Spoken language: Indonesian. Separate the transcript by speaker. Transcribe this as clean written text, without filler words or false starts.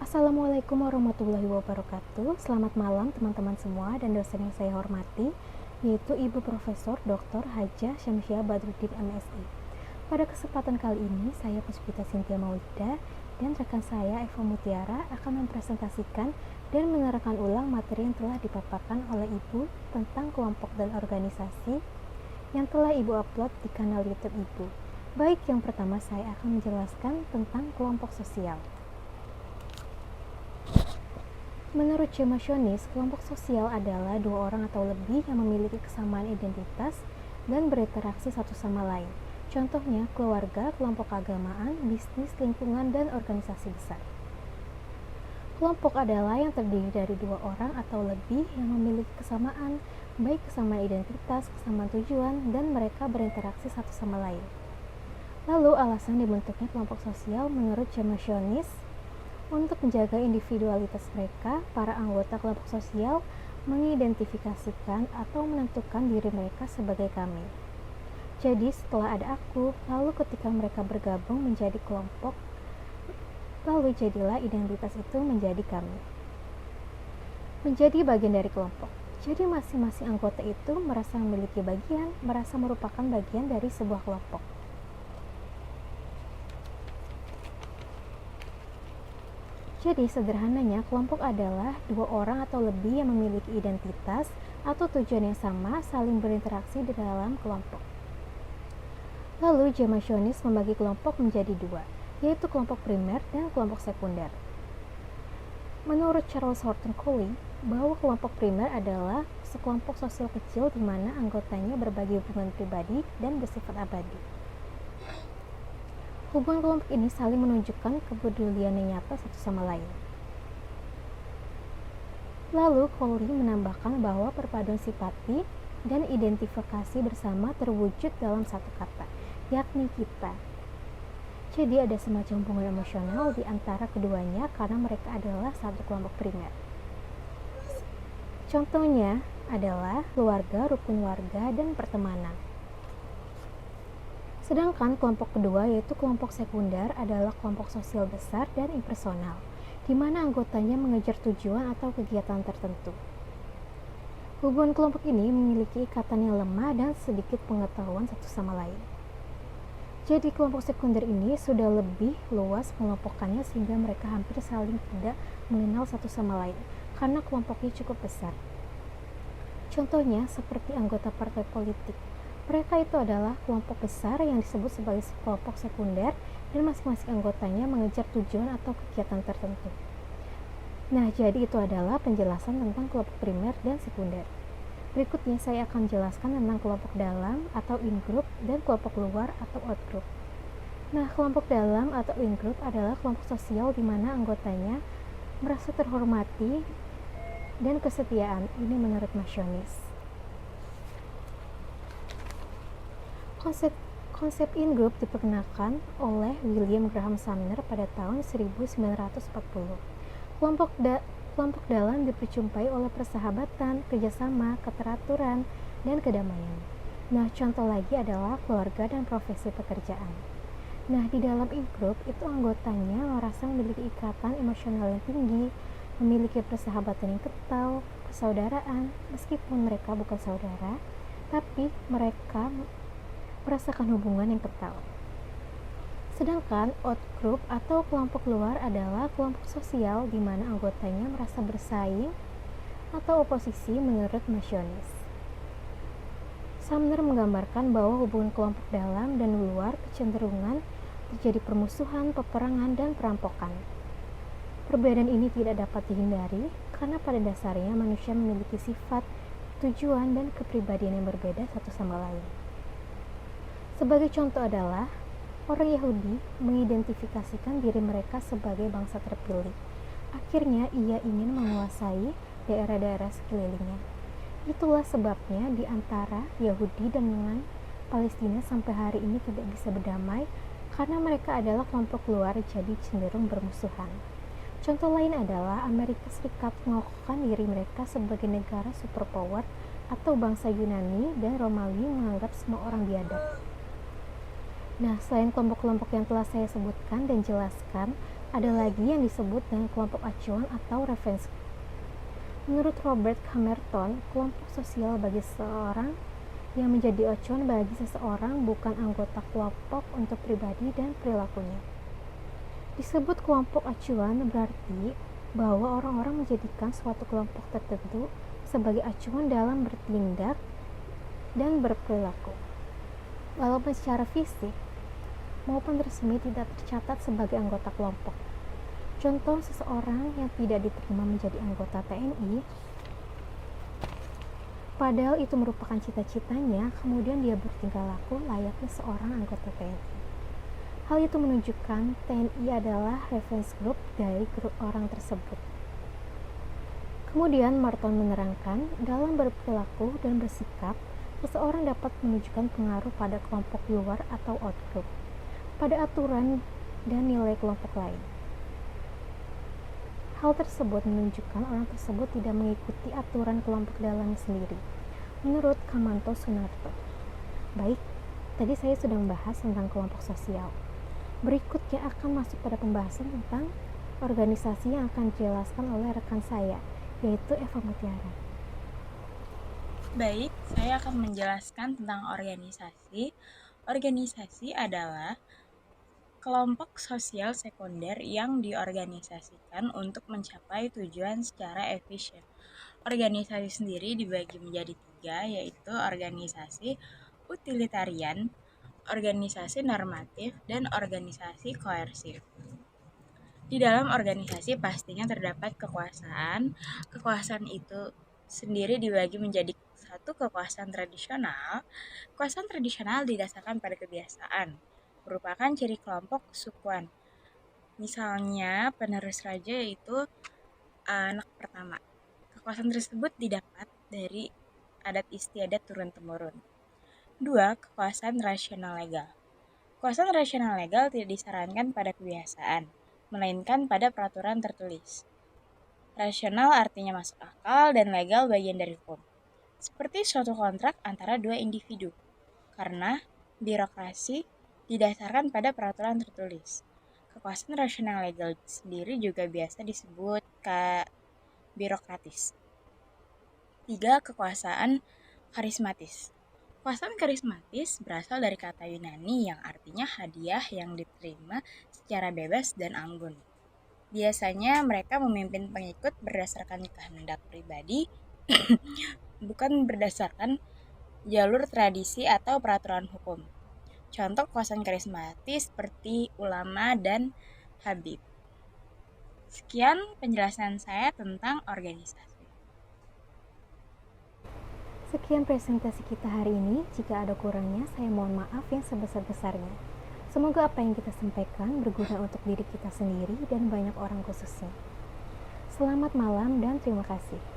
Speaker 1: Assalamualaikum warahmatullahi wabarakatuh. Selamat malam teman-teman semua dan dosen yang saya hormati, yaitu Ibu Profesor Dr. Hajah Syamsiah Badruddin MSI. Pada kesempatan kali ini, saya Puspita Cynthia Maulida dan rekan saya Eva Mutiara akan mempresentasikan dan menerangkan ulang materi yang telah dipaparkan oleh Ibu tentang kelompok dan organisasi yang telah Ibu upload di kanal YouTube Ibu. Baik, yang pertama saya akan menjelaskan tentang kelompok sosial. Menurut Chemationis, kelompok sosial adalah dua orang atau lebih yang memiliki kesamaan identitas dan berinteraksi satu sama lain. Contohnya keluarga, kelompok keagamaan, bisnis, lingkungan, dan organisasi besar. Kelompok adalah yang terdiri dari dua orang atau lebih yang memiliki kesamaan, baik kesamaan identitas, kesamaan tujuan, dan mereka berinteraksi satu sama lain. Lalu alasan dibentuknya kelompok sosial menurut Chemationis, untuk menjaga individualitas mereka, para anggota kelompok sosial mengidentifikasikan atau menentukan diri mereka sebagai kami. Jadi setelah ada aku, lalu ketika mereka bergabung menjadi kelompok, lalu jadilah identitas itu menjadi kami. Menjadi bagian dari kelompok. Jadi masing-masing anggota itu merasa memiliki bagian, merasa merupakan bagian dari sebuah kelompok. Jadi sederhananya, kelompok adalah dua orang atau lebih yang memiliki identitas atau tujuan yang sama saling berinteraksi di dalam kelompok. Lalu Chemationis membagi kelompok menjadi dua, yaitu kelompok primer dan kelompok sekunder. Menurut Charles Horton Coley, bahwa kelompok primer adalah sekelompok sosial kecil di mana anggotanya berbagi hubungan pribadi dan bersifat abadi. Hubungan kelompok ini saling menunjukkan kepedulian yang nyata satu sama lain. Lalu, Coley menambahkan bahwa perpaduan simpati dan identifikasi bersama terwujud dalam satu kata, yakni kita. Jadi ada semacam hubungan emosional di antara keduanya karena mereka adalah satu kelompok primer. Contohnya adalah keluarga, rukun warga, dan pertemanan. Sedangkan kelompok kedua, yaitu kelompok sekunder, adalah kelompok sosial besar dan impersonal, di mana anggotanya mengejar tujuan atau kegiatan tertentu. Hubungan kelompok ini memiliki ikatan yang lemah dan sedikit pengetahuan satu sama lain. Jadi kelompok sekunder ini sudah lebih luas pengelompokannya sehingga mereka hampir saling tidak mengenal satu sama lain, karena kelompoknya cukup besar. Contohnya seperti anggota partai politik. Mereka itu adalah kelompok besar yang disebut sebagai kelompok sekunder dan masing-masing anggotanya mengejar tujuan atau kegiatan tertentu. Nah, jadi itu adalah penjelasan tentang kelompok primer dan sekunder. Berikutnya saya akan jelaskan tentang kelompok dalam atau in-group dan kelompok luar atau out-group. Nah, kelompok dalam atau in-group adalah kelompok sosial di mana anggotanya merasa terhormati dan kesetiaan. Ini menurut Chemationis. Konsep in-group diperkenalkan oleh William Graham Sumner pada tahun 1940. Kelompok dalam diperjumpai oleh persahabatan, kerjasama, keteraturan, dan kedamaian. Nah, contoh lagi adalah keluarga dan profesi pekerjaan. Nah, di dalam in-group itu anggotanya merasa memiliki ikatan emosional yang tinggi, memiliki persahabatan yang kental, persaudaraan, meskipun mereka bukan saudara, tapi mereka merasakan hubungan yang kental. Sedangkan out-group atau kelompok luar adalah kelompok sosial di mana anggotanya merasa bersaing atau oposisi menurut Chemationis. Sumner menggambarkan bahwa hubungan kelompok dalam dan luar kecenderungan terjadi permusuhan, peperangan, dan perampokan. Perbedaan ini tidak dapat dihindari karena pada dasarnya manusia memiliki sifat, tujuan, dan kepribadian yang berbeda satu sama lain. Sebagai contoh adalah, orang Yahudi mengidentifikasikan diri mereka sebagai bangsa terpilih. Akhirnya ia ingin menguasai daerah-daerah sekelilingnya. Itulah sebabnya di antara Yahudi dan Palestina sampai hari ini tidak bisa berdamai karena mereka adalah kelompok luar jadi cenderung bermusuhan. Contoh lain adalah Amerika Serikat mengakukan diri mereka sebagai negara superpower atau bangsa Yunani dan Romawi menganggap semua orang biadab. Nah, selain kelompok-kelompok yang telah saya sebutkan dan jelaskan, Ada lagi yang disebut dengan kelompok acuan atau reference. Menurut Robert Camerton, kelompok sosial bagi seseorang yang menjadi acuan bagi seseorang bukan anggota kelompok untuk pribadi dan perilakunya. Disebut kelompok acuan berarti bahwa orang-orang menjadikan suatu kelompok tertentu sebagai acuan dalam bertindak dan berperilaku. Walaupun secara fisik maupun resmi tidak tercatat sebagai anggota kelompok. Contoh seseorang yang tidak diterima menjadi anggota TNI, padahal itu merupakan cita-citanya, kemudian dia bertingkah laku layaknya seorang anggota TNI. Hal itu menunjukkan TNI adalah reference group dari grup orang tersebut. Kemudian Morton menerangkan, dalam berperilaku dan bersikap, seseorang dapat menunjukkan pengaruh pada kelompok luar atau outgroup, pada aturan dan nilai kelompok lain. Hal tersebut menunjukkan orang tersebut tidak mengikuti aturan kelompok dalamnya sendiri, menurut Kamanto Sunarto. Baik, tadi saya sudah membahas tentang kelompok sosial. Berikutnya akan masuk pada pembahasan tentang organisasi yang akan dijelaskan oleh rekan saya, yaitu Eva Mutiara.
Speaker 2: Baik, saya akan menjelaskan tentang organisasi. Organisasi adalah kelompok sosial sekunder yang diorganisasikan untuk mencapai tujuan secara efisien. Organisasi sendiri dibagi menjadi 3, yaitu organisasi utilitarian, organisasi normatif, dan organisasi koersif. Di dalam organisasi pastinya terdapat kekuasaan. Kekuasaan itu sendiri dibagi menjadi satu kekuasaan tradisional. Kekuasaan tradisional didasarkan pada kebiasaan, merupakan ciri kelompok kesukuan. Misalnya, penerus raja yaitu anak pertama. Kekuasaan tersebut didapat dari adat istiadat turun-temurun. 2. Kekuasaan rasional legal. Kekuasaan rasional legal tidak disarankan pada kebiasaan, melainkan pada peraturan tertulis. Rasional artinya masuk akal dan legal bagian dari hukum. Seperti suatu kontrak antara dua individu, karena birokrasi didasarkan pada peraturan tertulis. Kekuasaan rasional legal sendiri juga biasa disebut birokratis. 3. Kekuasaan karismatis. Kekuasaan karismatis berasal dari kata Yunani yang artinya hadiah yang diterima secara bebas dan anggun. Biasanya mereka memimpin pengikut berdasarkan kehendak pribadi, bukan berdasarkan jalur tradisi atau peraturan hukum. Contoh kekuasaan karismatis seperti ulama dan habib. Sekian penjelasan saya tentang organisasi.
Speaker 1: Sekian presentasi kita hari ini. Jika ada kurangnya, saya mohon maaf yang sebesar-besarnya. Semoga apa yang kita sampaikan berguna untuk diri kita sendiri dan banyak orang khususnya. Selamat malam dan terima kasih.